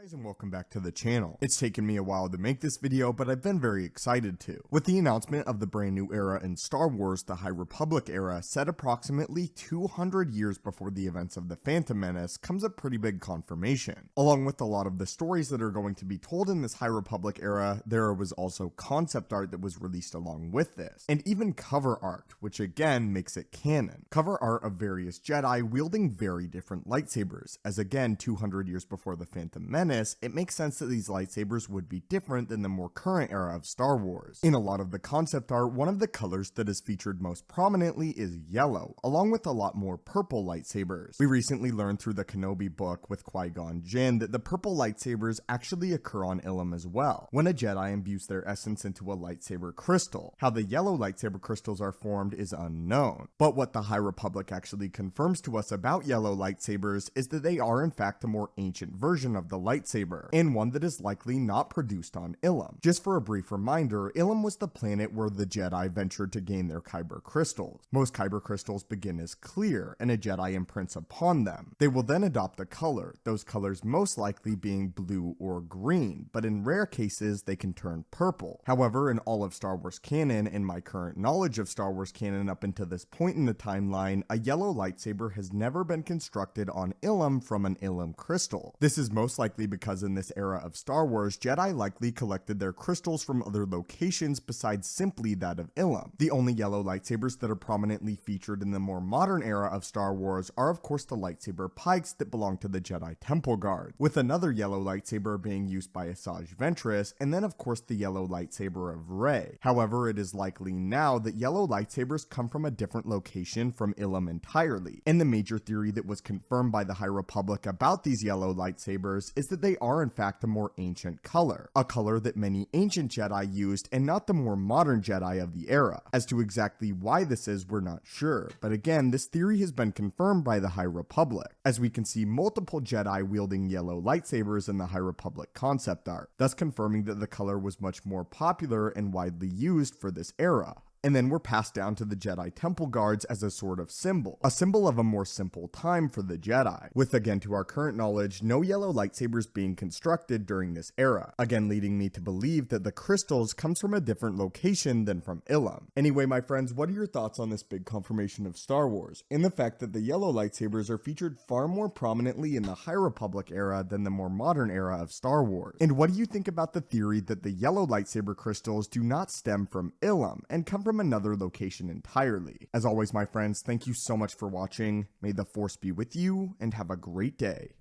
Guys, and welcome back to the channel. It's taken me a while to make this video, but I've been very excited to. With the announcement of the brand new era in Star Wars, the High Republic era, set approximately 200 years before the events of the Phantom Menace, comes a pretty big confirmation. Along with a lot of the stories that are going to be told in this High Republic era, there was also concept art that was released along with this, and even cover art, which again makes it canon. Cover art of various Jedi wielding very different lightsabers, as again 200 years before the Phantom Menace, it makes sense that these lightsabers would be different than the more current era of Star Wars. In a lot of the concept art, one of the colors that is featured most prominently is yellow, along with a lot more purple lightsabers. We recently learned through the Kenobi book with Qui-Gon Jinn that the purple lightsabers actually occur on Ilum as well, when a Jedi imbues their essence into a lightsaber crystal. How the yellow lightsaber crystals are formed is unknown, but what the High Republic actually confirms to us about yellow lightsabers is that they are in fact a more ancient version of the lightsaber, and one that is likely not produced on Ilum. Just for a brief reminder, Ilum was the planet where the Jedi ventured to gain their Kyber crystals. Most Kyber crystals begin as clear, and a Jedi imprints upon them. They will then adopt a color, those colors most likely being blue or green, but in rare cases they can turn purple. However, in all of Star Wars canon, and my current knowledge of Star Wars canon up until this point in the timeline, a yellow lightsaber has never been constructed on Ilum from an Ilum crystal. This is most likely because in this era of Star Wars, Jedi likely collected their crystals from other locations besides simply that of Ilum. The only yellow lightsabers that are prominently featured in the more modern era of Star Wars are of course the lightsaber pikes that belong to the Jedi Temple Guard, with another yellow lightsaber being used by Asajj Ventress, and then of course the yellow lightsaber of Rey. However, it is likely now that yellow lightsabers come from a different location from Ilum entirely, and the major theory that was confirmed by the High Republic about these yellow lightsabers is that they are in fact a more ancient color, a color that many ancient Jedi used and not the more modern Jedi of the era. As to exactly why this is, we're not sure, but again, this theory has been confirmed by the High Republic, as we can see multiple Jedi wielding yellow lightsabers in the High Republic concept art, thus confirming that the color was much more popular and widely used for this era. And then we're passed down to the Jedi Temple Guards as a sort of symbol, a symbol of a more simple time for the Jedi, with again to our current knowledge, no yellow lightsabers being constructed during this era, again leading me to believe that the crystals comes from a different location than from Ilum. Anyway, my friends, what are your thoughts on this big confirmation of Star Wars, and the fact that the yellow lightsabers are featured far more prominently in the High Republic era than the more modern era of Star Wars? And what do you think about the theory that the yellow lightsaber crystals do not stem from Ilum and come from another location entirely? As always, my friends, thank you so much for watching. May the Force be with you, and have a great day.